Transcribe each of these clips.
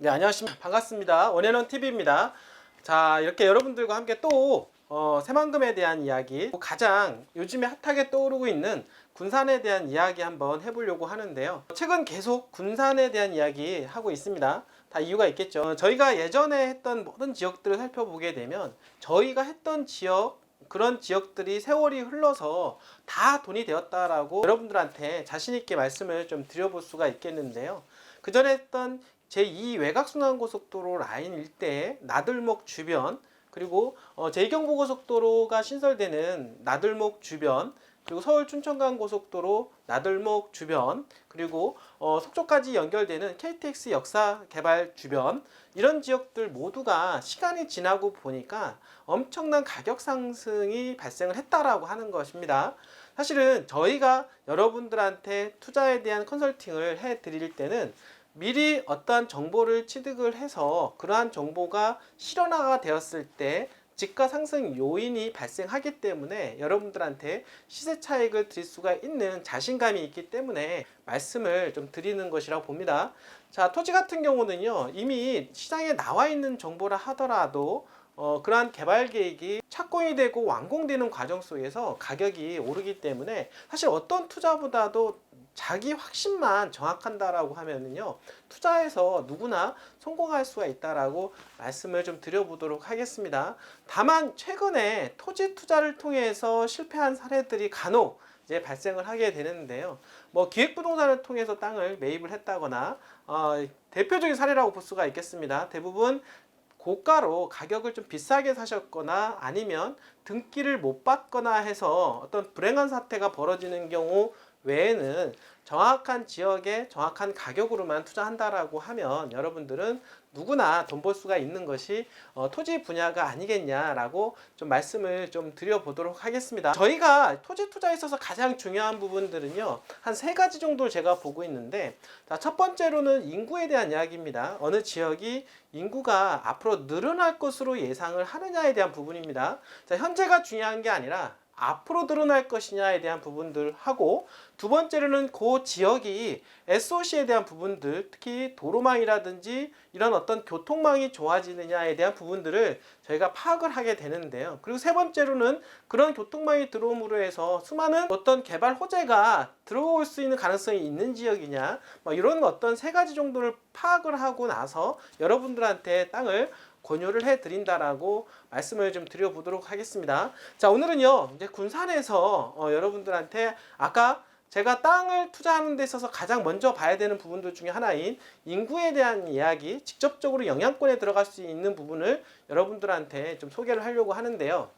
네, 안녕하십니까. 반갑습니다. 원앤원 TV입니다. 자, 이렇게 여러분들과 함께 또 새만금에 대한 이야기, 가장 요즘에 핫하게 떠오르고 있는 군산에 대한 이야기 한번 해보려고 하는데요. 최근 계속 군산에 대한 이야기 하고 있습니다. 다 이유가 있겠죠. 저희가 예전에 했던 모든 지역들을 살펴보게 되면 저희가 했던 지역, 그런 지역들이 세월이 흘러서 다 돈이 되었다라고 여러분들한테 자신있게 말씀을 좀 드려볼 수가 있겠는데요. 그 전에 했던 제2 외곽순환고속도로 라인 일대의 나들목 주변, 그리고 제2경부고속도로가 신설되는 나들목 주변, 그리고 서울 춘천간 고속도로 나들목 주변, 그리고 속초까지 연결되는 KTX 역사 개발 주변, 이런 지역들 모두가 시간이 지나고 보니까 엄청난 가격 상승이 발생을 했다라고 하는 것입니다. 사실은 저희가 여러분들한테 투자에 대한 컨설팅을 해 드릴 때는 미리 어떠한 정보를 취득을 해서 그러한 정보가 실현화가 되었을 때 집가 상승 요인이 발생하기 때문에 여러분들한테 시세 차익을 드릴 수가 있는 자신감이 있기 때문에 말씀을 좀 드리는 것이라고 봅니다. 자, 토지 같은 경우는요, 이미 시장에 나와 있는 정보라 하더라도 그러한 개발 계획이 착공이 되고 완공되는 과정 속에서 가격이 오르기 때문에 사실 어떤 투자보다도 자기 확신만 정확한다라고 하면은요, 투자해서 누구나 성공할 수가 있다라고 말씀을 좀 드려보도록 하겠습니다. 다만 최근에 토지 투자를 통해서 실패한 사례들이 간혹 이제 발생을 하게 되는데요. 뭐 기획부동산을 통해서 땅을 매입을 했다거나 대표적인 사례라고 볼 수가 있겠습니다. 대부분 고가로 가격을 좀 비싸게 사셨거나 아니면 등기를 못 받거나 해서 어떤 불행한 사태가 벌어지는 경우 외에는 정확한 지역에 정확한 가격으로만 투자한다라고 하면 여러분들은 누구나 돈 벌 수가 있는 것이 토지 분야가 아니겠냐라고 좀 말씀을 좀 드려보도록 하겠습니다. 저희가 토지 투자에 있어서 가장 중요한 부분들은요, 한 세 가지 정도 제가 보고 있는데, 첫 번째로는 인구에 대한 이야기입니다. 어느 지역이 인구가 앞으로 늘어날 것으로 예상을 하느냐에 대한 부분입니다. 자, 현재가 중요한 게 아니라 앞으로 늘어날 것이냐에 대한 부분들 하고, 두 번째로는 그 지역이 SOC에 대한 부분들, 특히 도로망이라든지 이런 어떤 교통망이 좋아지느냐에 대한 부분들을 저희가 파악을 하게 되는데요. 그리고 세 번째로는 그런 교통망이 들어옴으로 해서 수많은 어떤 개발 호재가 들어올 수 있는 가능성이 있는 지역이냐, 뭐 이런 어떤 세 가지 정도를 파악을 하고 나서 여러분들한테 땅을 권유를 해드린다라고 말씀을 좀 드려보도록 하겠습니다. 자, 오늘은요, 이제 군산에서 여러분들한테 아까 제가 땅을 투자하는 데 있어서 가장 먼저 봐야 되는 부분들 중에 하나인 인구에 대한 이야기, 직접적으로 영향권에 들어갈 수 있는 부분을 여러분들한테 좀 소개를 하려고 하는데요.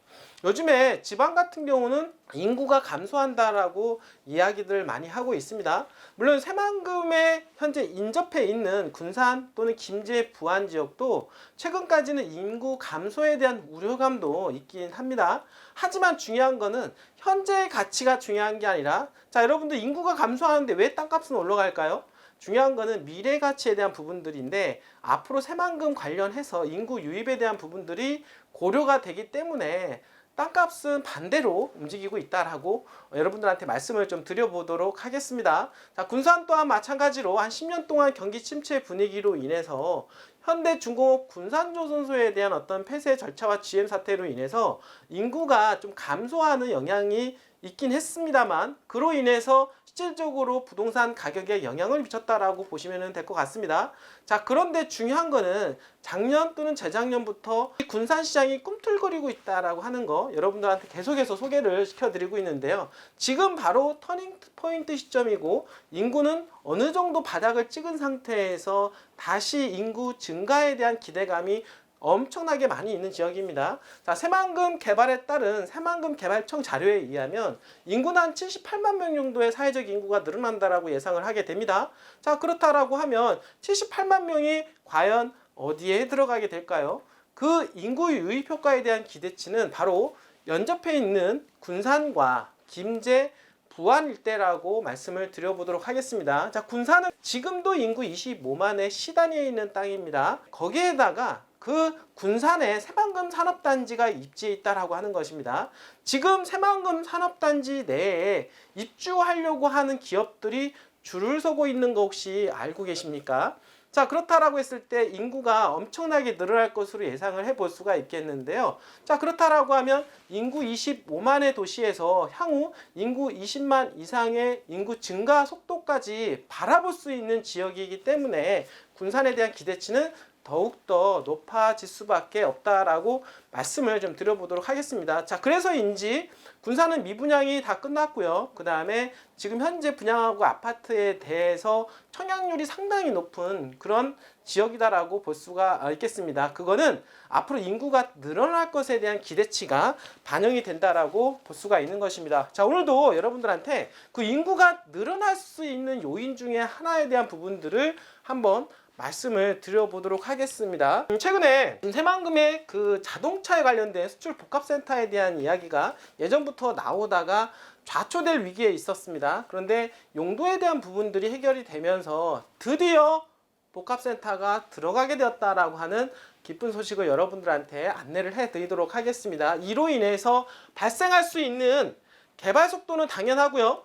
요즘에 지방 같은 경우는 인구가 감소한다라고 이야기들 많이 하고 있습니다. 물론 새만금에 현재 인접해 있는 군산 또는 김제, 부안 지역도 최근까지는 인구 감소에 대한 우려감도 있긴 합니다. 하지만 중요한 거는 현재의 가치가 중요한 게 아니라, 자, 여러분들 인구가 감소하는데 왜 땅값은 올라갈까요? 중요한 거는 미래 가치에 대한 부분들인데, 앞으로 새만금 관련해서 인구 유입에 대한 부분들이 고려가 되기 때문에 땅값은 반대로 움직이고 있다라고 여러분들한테 말씀을 좀 드려보도록 하겠습니다. 자, 군산 또한 마찬가지로 한 10년 동안 경기 침체 분위기로 인해서 현대중공업 군산조선소에 대한 어떤 폐쇄 절차와 GM 사태로 인해서 인구가 좀 감소하는 영향이 있긴 했습니다만, 그로 인해서 실질적으로 부동산 가격에 영향을 미쳤다라고 보시면 될 것 같습니다. 자, 그런데 중요한 거는 작년 또는 재작년부터 군산 시장이 꿈틀거리고 있다라고 하는 거 여러분들한테 계속해서 소개를 시켜드리고 있는데요. 지금 바로 터닝 포인트 시점이고, 인구는 어느 정도 바닥을 찍은 상태에서 다시 인구 증가에 대한 기대감이 엄청나게 많이 있는 지역입니다. 자, 새만금 개발에 따른 새만금 개발청 자료에 의하면 인구는 한 78만 명 정도의 사회적 인구가 늘어난다라고 예상을 하게 됩니다. 자, 그렇다라고 하면 78만 명이 과연 어디에 들어가게 될까요? 그 인구 유입 효과에 대한 기대치는 바로 연접해 있는 군산과 김제, 부안 일대라고 말씀을 드려보도록 하겠습니다. 자, 군산은 지금도 인구 25만의 시단위에 있는 땅입니다. 거기에다가 그 군산에 새만금 산업단지가 입지해 있다라고 하는 것입니다. 지금 새만금 산업단지 내에 입주하려고 하는 기업들이 줄을 서고 있는 거 혹시 알고 계십니까? 자, 그렇다라고 했을 때 인구가 엄청나게 늘어날 것으로 예상을 해볼 수가 있겠는데요. 자, 그렇다라고 하면 인구 25만의 도시에서 향후 인구 20만 이상의 인구 증가 속도까지 바라볼 수 있는 지역이기 때문에 군산에 대한 기대치는 더욱더 높아질 수밖에 없다라고 말씀을 좀 드려보도록 하겠습니다. 자, 그래서인지 군산은 미분양이 다 끝났고요. 그 다음에 지금 현재 분양하고 아파트에 대해서 청약률이 상당히 높은 그런 지역이다라고 볼 수가 있겠습니다. 그거는 앞으로 인구가 늘어날 것에 대한 기대치가 반영이 된다라고 볼 수가 있는 것입니다. 자, 오늘도 여러분들한테 그 인구가 늘어날 수 있는 요인 중에 하나에 대한 부분들을 한번 말씀을 드려보도록 하겠습니다. 최근에 새만금의 그 자동차에 관련된 수출 복합센터에 대한 이야기가 예전부터 나오다가 좌초될 위기에 있었습니다. 그런데 용도에 대한 부분들이 해결이 되면서 드디어 복합센터가 들어가게 되었다라고 하는 기쁜 소식을 여러분들한테 안내를 해드리도록 하겠습니다. 이로 인해서 발생할 수 있는 개발 속도는 당연하고요.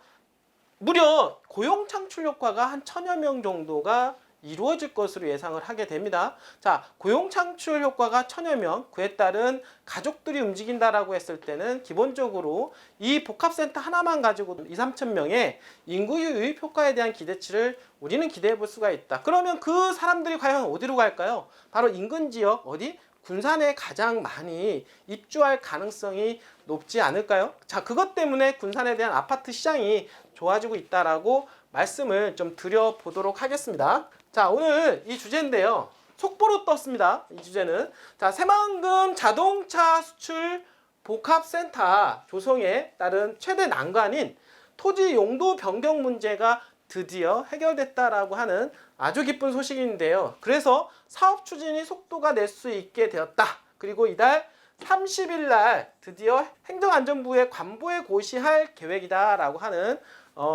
무려 고용 창출 효과가 한 1000여 명 정도가 이루어질 것으로 예상을 하게 됩니다. 자, 고용 창출 효과가 1000여 명, 그에 따른 가족들이 움직인다라고 했을 때는 기본적으로 이 복합센터 하나만 가지고 2~3천 명의 인구 유입 효과에 대한 기대치를 우리는 기대해 볼 수가 있다. 그러면 그 사람들이 과연 어디로 갈까요? 바로 인근 지역, 어디? 군산에 가장 많이 입주할 가능성이 높지 않을까요? 자, 그것 때문에 군산에 대한 아파트 시장이 좋아지고 있다라고 말씀을 좀 드려보도록 하겠습니다. 자, 오늘 이 주제인데요. 속보로 떴습니다. 이 주제는. 자, 새만금 자동차 수출 복합센터 조성에 따른 최대 난관인 토지 용도 변경 문제가 드디어 해결됐다라고 하는 아주 기쁜 소식인데요. 그래서 사업 추진이 속도가 낼 수 있게 되었다. 그리고 이달 30일 날 드디어 행정안전부에 관보에 고시할 계획이다라고 하는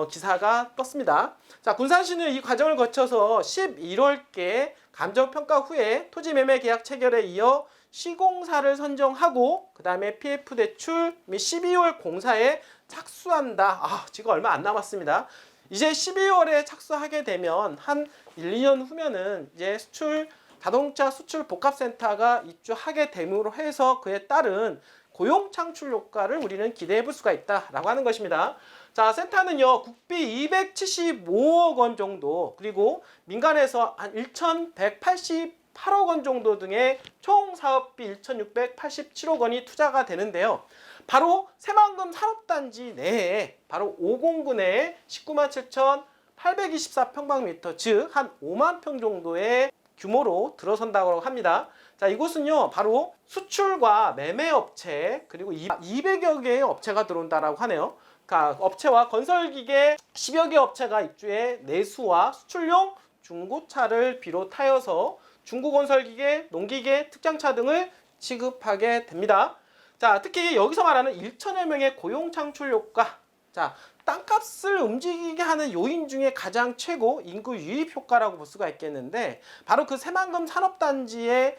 기사가 떴습니다. 자, 군산시는 이 과정을 거쳐서 11월께 감정평가 후에 토지매매 계약 체결에 이어 시공사를 선정하고 그 다음에 PF 대출 및 12월 공사에 착수한다. 지금 얼마 안 남았습니다. 이제 12월에 착수하게 되면 한 1~2년 후면은 이제 자동차 수출 복합센터가 입주하게 됨으로 해서 그에 따른 고용 창출 효과를 우리는 기대해 볼 수가 있다라고 하는 것입니다. 자, 센터는요, 국비 275억 원 정도, 그리고 민간에서 한 1,188억 원 정도 등의 총 사업비 1,687억 원이 투자가 되는데요. 바로 새만금 산업단지 내에 바로 5공구 내에 19만 7,824평방미터, 즉 한 5만 평 정도의 규모로 들어선다고 합니다. 자, 이곳은요, 바로 수출과 매매업체, 그리고 200여 개의 업체가 들어온다라고 하네요. 그러니까 업체와 건설기계 10여 개 업체가 입주해 내수와 수출용 중고차를 비롯하여서 중고건설기계, 농기계, 특장차 등을 취급하게 됩니다. 자, 특히 여기서 말하는 1천여 명의 고용 창출 효과. 자, 땅값을 움직이게 하는 요인 중에 가장 최고 인구 유입 효과라고 볼 수가 있겠는데, 바로 그 새만금 산업단지에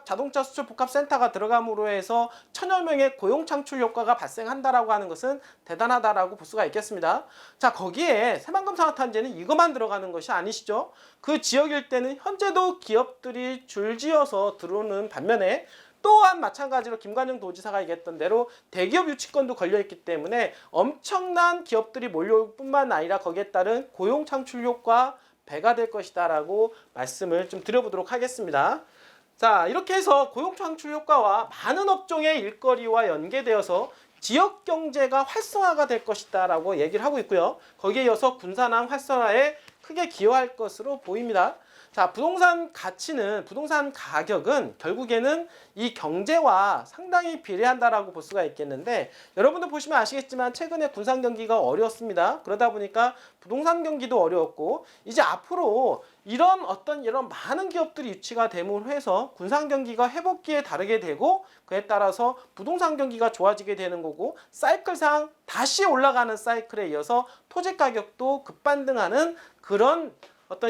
자동차 수출 복합센터가 들어감으로 해서 1000여 명의 고용 창출 효과가 발생한다라고 하는 것은 대단하다라고 볼 수가 있겠습니다. 자, 거기에 새만금 산업단지에는 이것만 들어가는 것이 아니시죠. 그 지역 일대는 현재도 기업들이 줄지어서 들어오는 반면에 또한 마찬가지로 김관영 도지사가 얘기했던 대로 대기업 유치권도 걸려있기 때문에 엄청난 기업들이 몰려올 뿐만 아니라 거기에 따른 고용 창출 효과 배가 될 것이다 라고 말씀을 좀 드려보도록 하겠습니다. 자, 이렇게 해서 고용 창출 효과와 많은 업종의 일거리와 연계되어서 지역 경제가 활성화가 될 것이다 라고 얘기를 하고 있고요. 거기에 이어서 군산항 활성화에 크게 기여할 것으로 보입니다. 자, 부동산 가격은 결국에는 이 경제와 상당히 비례한다라고 볼 수가 있겠는데, 여러분들 보시면 아시겠지만 최근에 군산 경기가 어려웠습니다. 그러다 보니까 부동산 경기도 어려웠고, 이제 앞으로 이런 많은 기업들이 유치가 됨으로 해서 군산 경기가 회복기에 다르게 되고, 그에 따라서 부동산 경기가 좋아지게 되는 거고, 사이클상 다시 올라가는 사이클에 이어서 토지 가격도 급반등하는 그런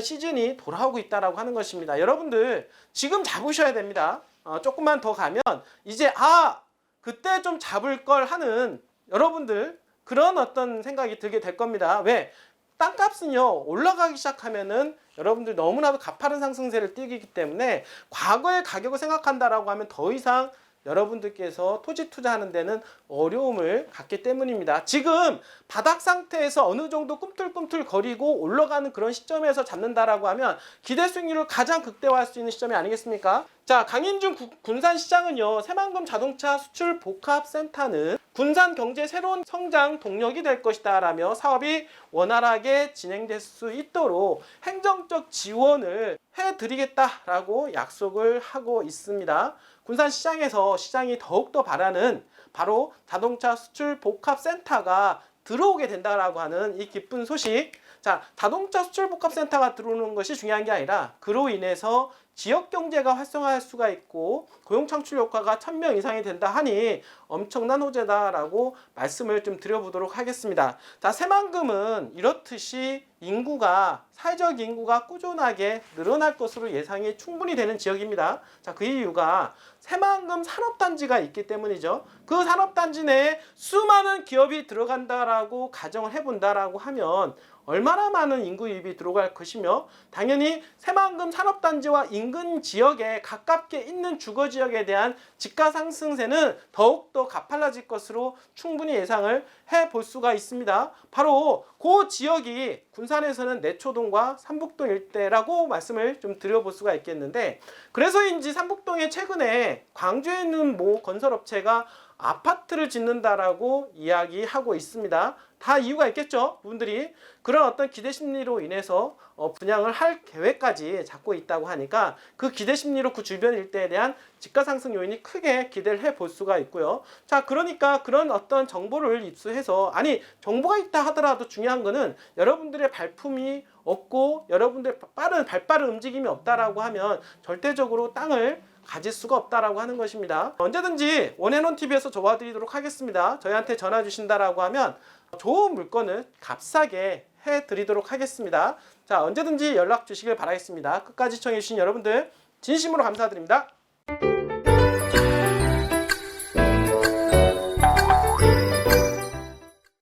시즌이 돌아오고 있다라고 하는 것입니다. 여러분들 지금 잡으셔야 됩니다. 조금만 더 가면 이제 그때 좀 잡을 걸 하는 여러분들, 그런 생각이 들게 될 겁니다. 왜? 땅값은요 올라가기 시작하면은 여러분들 너무나도 가파른 상승세를 띠기 때문에 과거의 가격을 생각한다라고 하면 더 이상 여러분들께서 토지 투자하는 데는 어려움을 갖기 때문입니다. 지금 바닥 상태에서 어느 정도 꿈틀꿈틀 거리고 올라가는 그런 시점에서 잡는다라고 하면 기대 수익률을 가장 극대화할 수 있는 시점이 아니겠습니까? 자, 강인중 군산시장은요 새만금 자동차 수출 복합센터는 군산 경제 새로운 성장 동력이 될 것이다 라며 사업이 원활하게 진행될 수 있도록 행정적 지원을 해드리겠다라고 약속을 하고 있습니다. 군산시장에서 시장이 더욱더 바라는 바로 자동차 수출 복합센터가 들어오게 된다라고 하는 이 기쁜 소식. 자, 자동차 수출 복합센터가 들어오는 것이 중요한 게 아니라 그로 인해서 지역 경제가 활성화할 수가 있고 고용 창출 효과가 1000명 이상이 된다 하니 엄청난 호재다라고 말씀을 좀 드려보도록 하겠습니다. 자, 새만금은 이렇듯이 사회적 인구가 꾸준하게 늘어날 것으로 예상이 충분히 되는 지역입니다. 자, 그 이유가 새만금 산업단지가 있기 때문이죠. 그 산업단지 내에 수많은 기업이 들어간다라고 가정을 해본다라고 하면 얼마나 많은 인구 유입이 들어갈 것이며 당연히 새만금 산업단지와 인근 지역에 가깝게 있는 주거지역에 대한 집가 상승세는 더욱더 가팔라질 것으로 충분히 예상을 해볼 수가 있습니다. 바로 그 지역이 군산에서는 내초동과 삼북동 일대라고 말씀을 좀 드려볼 수가 있겠는데 그래서인지 삼북동에 최근에 광주에 있는 모 건설업체가 아파트를 짓는다라고 이야기하고 있습니다. 다 이유가 있겠죠. 분들이 그런 어떤 기대 심리로 인해서 분양을 할 계획까지 잡고 있다고 하니까 그 기대 심리로 그 주변 일대에 대한 집가 상승 요인이 크게 기대를 해볼 수가 있고요. 자, 그러니까 그런 어떤 정보를 입수해서 정보가 있다 하더라도 중요한 거는 여러분들의 발품이 없고 여러분들의 발빠른 움직임이 없다라고 하면 절대적으로 땅을 가질 수가 없다라고 하는 것입니다. 언제든지 원앤원TV에서 도와드리도록 하겠습니다. 저희한테 전화 주신다라고 하면 좋은 물건을 값싸게 해드리도록 하겠습니다. 자, 언제든지 연락 주시길 바라겠습니다. 끝까지 시청해주신 여러분들 진심으로 감사드립니다.